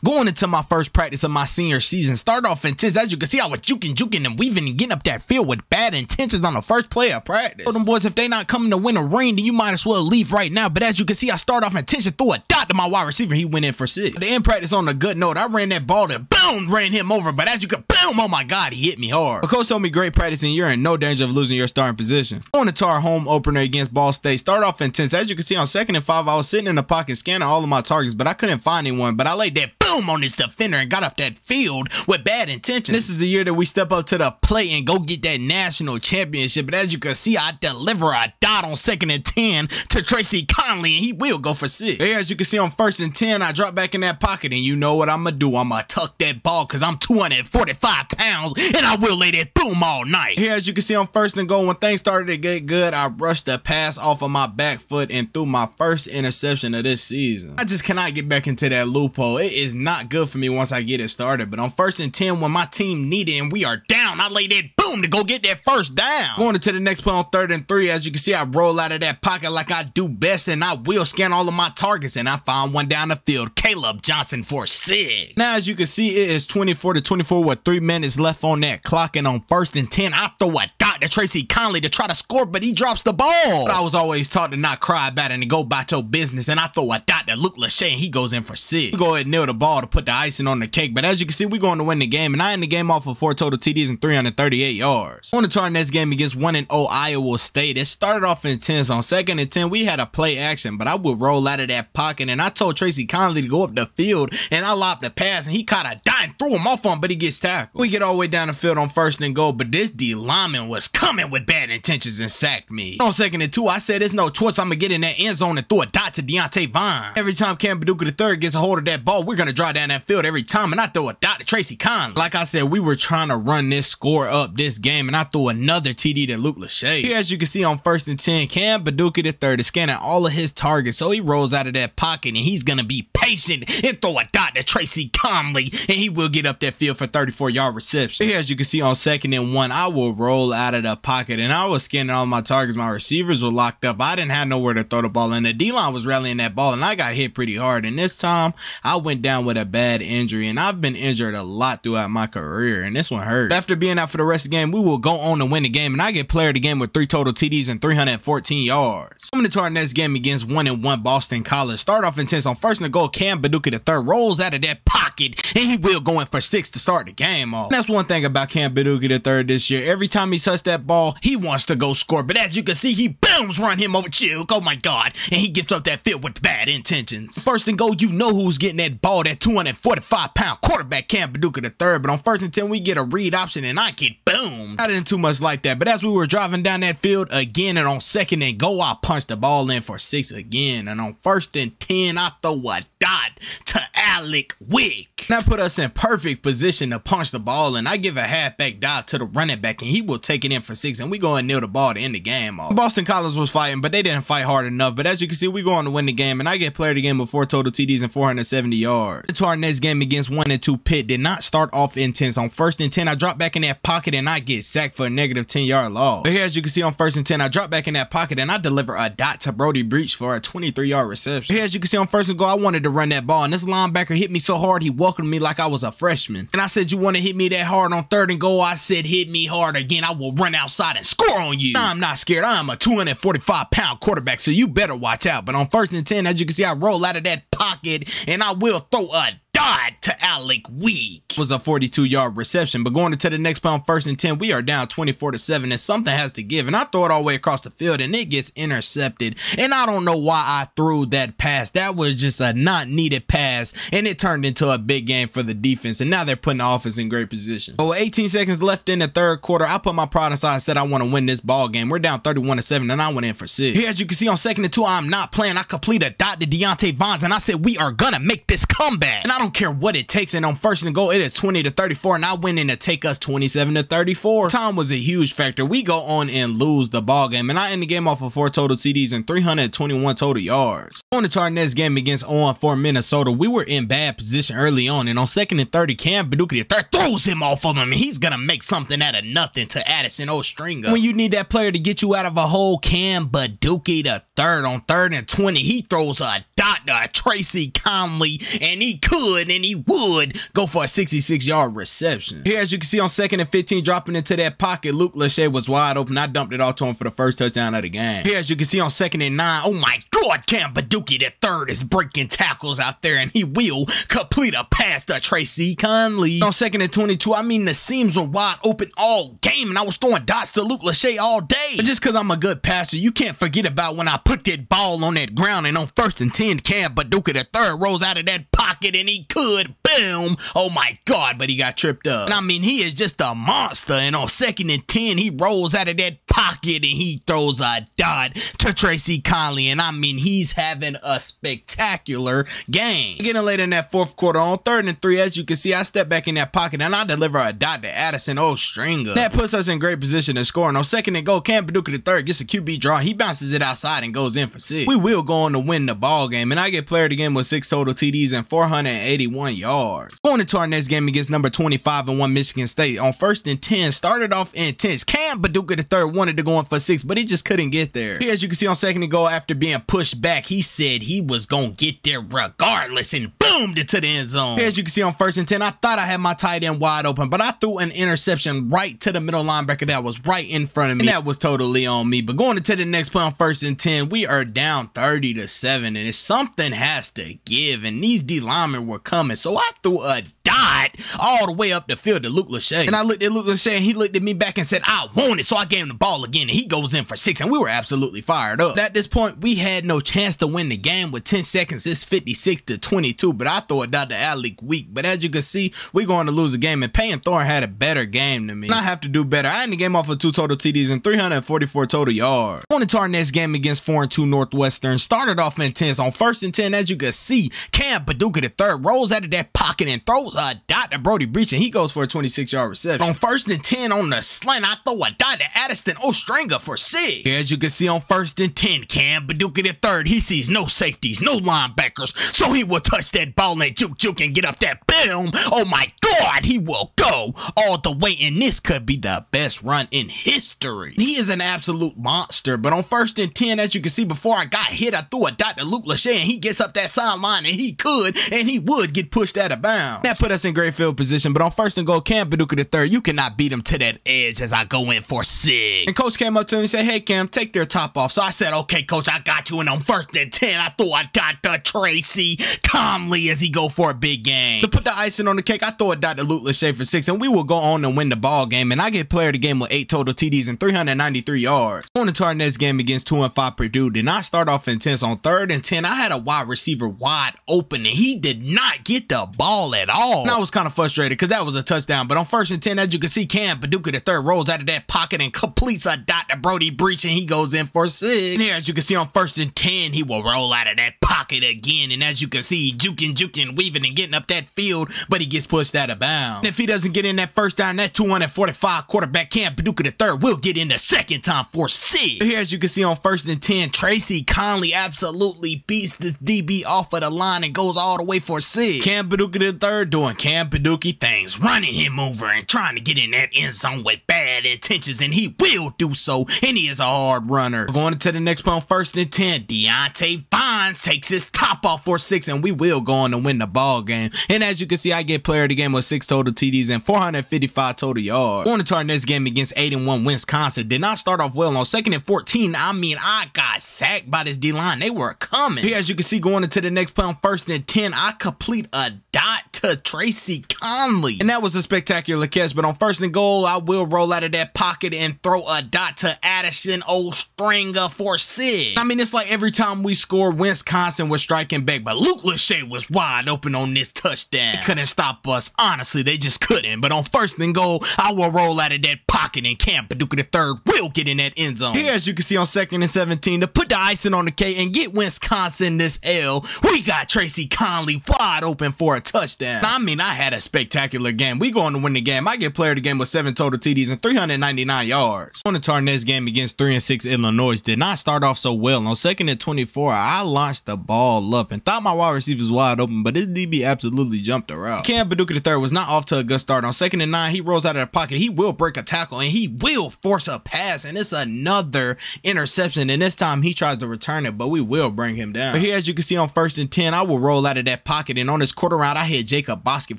Going into my first practice of my senior season, started off intense. As you can see, I was juking and weaving and getting up that field with bad intentions on the first play of practice. Told them boys, if they not coming to win a ring, then you might as well leave right now. But as you can see, I started off intention, threw a dot to my wide receiver. He went in for 6. The end practice on a good note, I ran that ball and boom, ran him over. But as you can, boom, oh my God, he hit me hard. The coach told me great practice and you're in no danger of losing your starting position. Going into our home opener against Ball State, started off intense. As you can see, on 2nd and 5, I was sitting in the pocket scanning all of my targets, but I couldn't find anyone. But I laid that boom on this defender and got up that field with bad intentions. This is the year that we step up to the plate and go get that national championship. But as you can see, I deliver a dot on 2nd and 10 to Tracy Conley, and he will go for 6. Here, as you can see, on 1st and 10, I drop back in that pocket, and you know what I'm gonna do. I'm gonna tuck that ball because I'm 245 pounds, and I will lay that boom all night. Here, as you can see, on 1st and goal, when things started to get good, I rushed the pass off of my back foot and threw my first interception of this season. I just cannot get back into that loophole. It is not good for me once I get it started. But on 1st and 10, when my team needed and we are down, I lay that boom to go get that first down. Going into the next play on 3rd and 3, as you can see, I roll out of that pocket like I do best, and I will scan all of my targets, and I found one down the field, Caleb Johnson for 6. Now, as you can see, it is 24-24 with 3 minutes left on that clock, and on 1st and 10, I throw a dot to Tracy Conley to try to score, but he drops the ball. But I was always taught to not cry about it and to go about your business, and I throw a dot to Luke Lachey, and he goes in for 6. We go ahead and nail the ball to put the icing on the cake, but as you can see, we're going to win the game, and I end the game off of 4 total TDs and 338 yards. On to our next game against 1-0 Iowa State. It started off intense. On 2nd and 10, we had a play action, but I would roll out of that pocket, and I told Tracy Conley to go up the field, and I lobbed the pass, and he caught a dot and threw him off on, but he gets tackled. We get all the way down the field on 1st and goal, but this D lineman was coming with bad intentions and sacked me. On 2nd and 2, I said, there's no choice. I'm going to get in that end zone and throw a dot to Deontay Vine. Every time Cam BADOOKIE III gets a hold of that ball, we're going to drive down that field every time, and I throw a dot to Tracy Conley. Like I said, we were trying to run this score up this game, and I threw another TD to Luke Lachey. Here, as you can see, on 1st and 10, Cam BADOOKIE III is scanning all of his targets, so he rolls out of that pocket, and he's going to be patient and throw a dot to Tracy Conley, and he will get up that field for 34-yard reception. Here, as you can see, on 2nd and 1, I will roll out of the pocket, and I was scanning all my targets. My receivers were locked up. I didn't have nowhere to throw the ball, and the D-line was rallying that ball, and I got hit pretty hard, and this time, I went down with a bad injury, and I've been injured a lot throughout my career, and this one hurt. After being out for the rest of the game, we will go on to win the game, and I get player of the game with 3 total TDs and 314 yards. Coming into our next game against 1-1 Boston College. Start off intense. On 1st and goal, Cam BADOOKIE III rolls out of that pocket, and he will go in for 6 to start the game off. And that's one thing about Cam BADOOKIE III this year. Every time he touches that ball, he wants to go score, but as you can see, he booms run him over Chilk. Oh my God, and he gives up that field with bad intentions. 1st and goal, you know who's getting that ball, that 245-pound quarterback Cam BADOOKIE III, but on 1st and 10, we get a read option, and I get boomed. I didn't too much like that, but as we were driving down that field again, and on 2nd and goal, I punched the ball in for 6 again, and on 1st and 10, I throw a dot to Alec Wick. That put us in perfect position to punch the ball, and I give a halfback dive to the running back, and he will take it in for 6, and we go and nail the ball to end the game off. Boston College was fighting, but they didn't fight hard enough, but as you can see, we go on to win the game, and I get player of the game with 4 total TDs and 470 yards. To our next game against 1-2 Pitt, did not start off intense. On 1st and 10, I drop back in that pocket, and I get sacked for a negative 10-yard loss. But here, as you can see, on 1st and 10, I drop back in that pocket, and I deliver a dot to Brody Breach for a 23-yard reception. Here, as you can see, on 1st and goal, I wanted to run that ball, and this linebacker hit me so hard, he welcomed me like I was a freshman. And I said, you want to hit me that hard? On 3rd and goal, I said, hit me hard again. I will run outside and score on you. I'm not scared. I am a 245-pound quarterback, so you better watch out. But on 1st and 10, as you can see, I roll out of that pocket, and I will throw a dot to Alec Wick. It was a 42-yard reception, but going into the next play on 1st and 10, we are down 24-7, and something has to give, and I throw it all the way across the field, and it gets intercepted, and I don't know why I threw that pass. That was just a not needed pass, and it turned into a big game for the defense, and now they're putting the offense in great position. But with 18 seconds left in the 3rd quarter, I put my pride aside and said I want to win this ball game. We're down 31-7, and I went in for 6. Here, as you can see, on 2nd and 2, I'm not playing. I complete a dot to Deontay Vine, and I said we are gonna make this comeback, and I don't care what it takes. And on 1st and goal, it is 20-34, and I went in to take us 27-34. Time was a huge factor. We go on and lose the ball game, and I end the game off of 4 total TDs and 321 total yards. On to our next game against 0-4 Minnesota, we were in bad position early on, and on 2nd and 30, Cam BADOOKIE III throws him off of him, and he's gonna make something out of nothing to Addison Ostringer. When you need that player to get you out of a hole, Cam BADOOKIE III on 3rd and 20, he throws a dot to Tracy Conley, and he could could, and he would go for a 66-yard reception. Here, as you can see on 2nd and 15, dropping into that pocket, Luke Lachey was wide open. I dumped it off to him for the first touchdown of the game. Here, as you can see on 2nd and 9, oh my God, Cam BADOOKIE III is breaking tackles out there, and he will complete a pass to Tracy Conley. On 2nd and 22, I mean, the seams were wide open all game, and I was throwing dots to Luke Lachey all day. But just because I'm a good passer, you can't forget about when I put that ball on that ground, and on 1st and 10, Cam BADOOKIE III rolls out of that pocket, and he could, boom, oh my God, but he got tripped up. And I mean, he is just a monster, and on 2nd and 10, he rolls out of that pocket, and he throws a dot to Tracy Conley, and I mean, he's having a spectacular game. Getting late in that 4th quarter, on 3rd and 3, as you can see, I step back in that pocket, and I deliver a dot to Addison Ostringer. That puts us in great position to score, and on 2nd and goal, Cam BADOOKIE III gets a QB draw, he bounces it outside and goes in for 6. We will go on to win the ball game, and I get player of the game with 6 total TDs and 481 yards. Going into our next game against number 25 and 1 Michigan State, on 1st and 10, started off intense. Cam BADOOKIE III wanted to go in for 6, but he just couldn't get there. Here, as you can see on 2nd and goal, after being pushed back, he said he was gonna get there regardless, and boomed it to the end zone. Here, as you can see on 1st and 10, I thought I had my tight end wide open, but I threw an interception right to the middle linebacker that was right in front of me, and that was totally on me. But going into the next play on 1st and 10, we are down 30-7, and something has to give, and these D linemen were coming, so I threw a dot all the way up the field to Luke Lachey. And I looked at Luke Lachey, and he looked at me back and said, I want it. So I gave him the ball again, and he goes in for 6, and we were absolutely fired up. At this point, we had no chance to win the game with 10 seconds. It's 56-22, but I throw it down to Alec Week. But as you can see, we're going to lose the game, and Payton Thorne had a better game than me. And I have to do better. I ended the game off with 2 total TDs and 344 total yards. On into our next game against 4-2 Northwestern. Started off intense. On 1st and 10, as you can see, Cam BADOOKIE III rolls out of that pocket and throws a dot to Brody Breach, and he goes for a 26-yard reception. On 1st and 10, on the slant, I throw a dot to Addison Ostringer for 6. Here, as you can see on 1st and 10, Cam BADOOKIE III, he sees no safeties, no linebackers, so he will touch that ball and juke and get up that boom. Oh my God, he will go all the way, and this could be the best run in history. He is an absolute monster. But on 1st and 10, as you can see, before I got hit, I threw a dot to Luke Lachey, and he gets up that sideline, and he could, and he would get pushed out of bounds. That put us in great field position. But on 1st and goal, Cam BADOOKIE III, you cannot beat him to that edge as I go in for 6. And coach came up to me and said, hey Cam, take their top off. So I said, okay coach, I got you. And on 1st and 10, I threw a dot to Tracy Conley as he go for a big game. To put the icing on the cake, I throw a dot to Luke Lachey for 6, and we will go on and win the ball game. And I get player of the game with 8 total TDs and 393 yards. On into our next game against 2-5 Purdue. Did not start off intense. On 3rd and 10, I had a wide receiver wide open, and he did not get the ball at all. And I was kind of frustrated because that was a touchdown. But on 1st and 10, as you can see, Cam BADOOKIE III rolls out of that pocket and completes a dot to Brody Breach, and he goes in for 6. And here, as you can see on 1st and 10, he will roll out of that pocket again. And as you can see, juking, weaving, and getting up that field, but he gets pushed out of bounds. And if he doesn't get in that first down, that 245 quarterback Cam BADOOKIE III will get in the 2nd time for 6. Here, as you can see on 1st and 10, Tracy Conley absolutely beats this DB off of the line and goes all the way for 6. Cam BADOOKIE III doing Cam BADOOKIE things, running him over and trying to get in that end zone with bad intentions, and he will do so, and he is a hard runner. Going into the next play on 1st and 10, Deontay Vines takes his top off for 6, and we will go on to win the ball game. And as you can see, I get player of the game with 6 total TDs and 455 total yards. Going into our next game against 8-1 Wisconsin. Did not start off well. On 2nd and 14, I mean, I got sacked by this D-line. They were coming. Here, as you can see, going into the next play on 1st and 10, I complete a dot to Tracy Conley, and that was a spectacular catch. But on 1st and goal, I will roll out of that pocket and throw a dot to Addison Ostringer for 6. I mean, it's like every time we score, Wisconsin was striking back, but Luke Lachey was wide open on this touchdown. They couldn't stop us. Honestly, they just couldn't. But on 1st and goal, I will roll out of that pocket, and Cam BADOOKIE III will get in that end zone. Here, as you can see on 2nd and 17, to put the icing on the cake and get Wisconsin this L, we got Tracy Conley wide open for a touchdown. I mean, I had a spectacular game. We going to win the game. I get player of the game with 7 total TDs and 399 yards. On to our next game against 3-6 Illinois. Did not start off so well. On 2nd and 24, I launched the ball up and thought my wide receiver was wide open, but this DB absolutely jumped the route. Cam BADOOKIE III was not off to a good start. On 2nd and 9, he rolls out of the pocket. He will break a tackle, and he will force a pass, and it's another interception, and this time he tries to return it, but we will bring him down. But here, as you can see, on 1st and 10, I will roll out of that pocket, and on this quarter round, I hit Jacob Bostic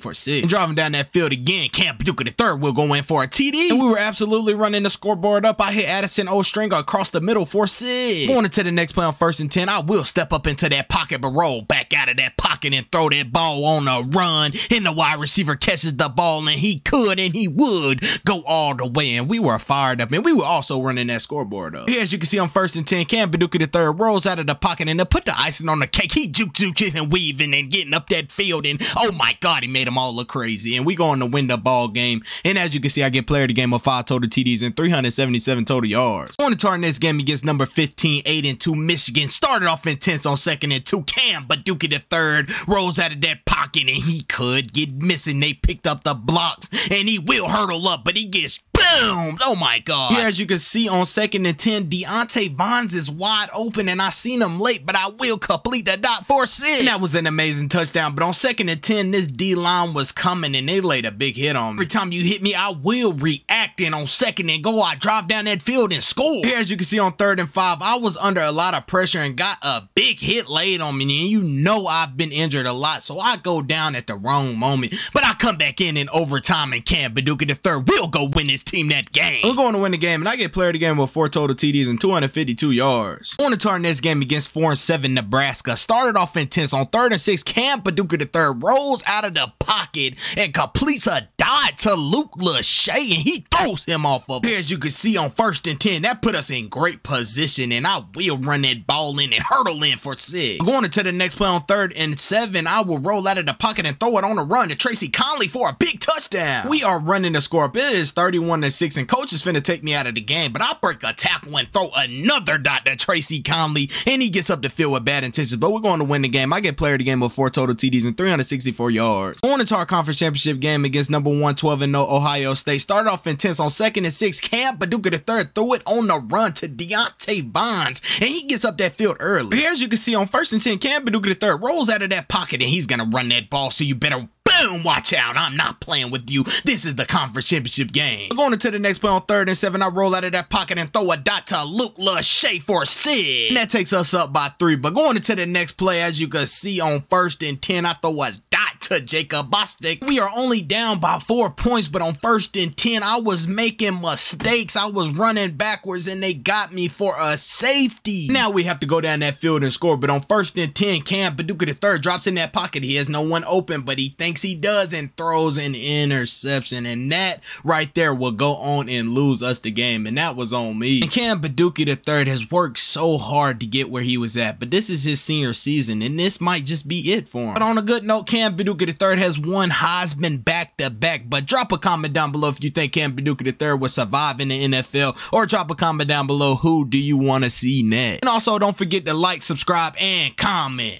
for 6. And driving down that field again, Cam BADOOKIE III will go in for a TD, and we were absolutely running the scoreboard up. I hit Addison O'Stringer across the middle for 6. Going into the next play on 1st and 10, I will step up into that pocket, but roll back out of that pocket and throw that ball on a run, and the wide receiver catches the ball, and he could and he would go all the way, and we were fired up, and we were also running that scoreboard up. Here, as you can see, on 1st and 10, Cam BADOOKIE III rolls out of the pocket, and to put the icing on the cake, he juke and weaving and getting up that field, and oh my god, he made them all look crazy, and we going to win the ball game. And as you can see, I get player of the game with 5 total TDs and 377 total yards. On to our next game against number 15, 8-2 Michigan. Started off intense on 2nd and 2. Cam BADOOKIE III rolls out of that pocket, and he could get missing. They picked up the blocks, and he will hurdle up, but he gets boom. Oh my god. Here, as you can see, on 2nd and 10, Deontay Bonds is wide open, and I seen him late, but I will complete the dot for 6. And that was an amazing touchdown. But on 2nd and 10, this D-line was coming, and they laid a big hit on me. Every time you hit me, I will react, and on 2nd and go, I drive down that field and score. Here, as you can see, on 3rd and 5, I was under a lot of pressure and got a big hit laid on me, and you know I've been injured a lot, so I go down at the wrong moment, but I come back in overtime, and Cam BADOOKIE III will go win this team that game. We're going to win the game, and I get player of the game with 4 total TDs and 252 yards. On to our next game against 4-7 Nebraska. Started off intense on 3rd and 6. Cam BADOOKIE III rolls out of the pocket and completes a dot to Luke Lachey, and he throws him off of him. Here, as you can see, on 1st and 10, that put us in great position, and I will run that ball in and hurdle in for 6. Going into the next play on 3rd and 7, I will roll out of the pocket and throw it on a run to Tracy Conley for a big touchdown. We are running the score up. It is 31-6, and coach is finna take me out of the game, but I break a tackle and throw another dot to Tracy Conley, and he gets up the field with bad intentions, but we're going to win the game. I get player of the game with 4 total TDs and 364 yards. On into our conference championship game against number 1, 12-0 Ohio State. Started off intense on 2nd and 6. Cam BADOOKIE III threw it on the run to Deontay Bonds, and he gets up that field early. Here, as you can see, on 1st and 10, Cam BADOOKIE III rolls out of that pocket, and he's gonna run that ball, so you better boom, watch out. I'm not playing with you. This is the conference championship game. Going into the next play on 3rd and 7, I roll out of that pocket and throw a dot to Luke Lachey for 6. And that takes us up by 3. But going into the next play, as you can see, on 1st and 10, I throw a dot to Jacob Bostic. We are only down by 4 points, but on 1st and 10, I was making mistakes. I was running backwards, and they got me for a safety. Now we have to go down that field and score, but on 1st and 10, Cam BADOOKIE III drops in that pocket. He has no one open, but he thinks he does and throws an interception, and that right there will go on and lose us the game, and that was on me. And Cam BADOOKIE III has worked so hard to get where he was at, but this is his senior season, and this might just be it for him. But on a good note, Cam BADOOKIE III has won Heisman back-to-back, but drop a comment down below if you think Cam BADOOKIE III will survive in the NFL, or drop a comment down below who do you want to see next. And also, don't forget to like, subscribe, and comment.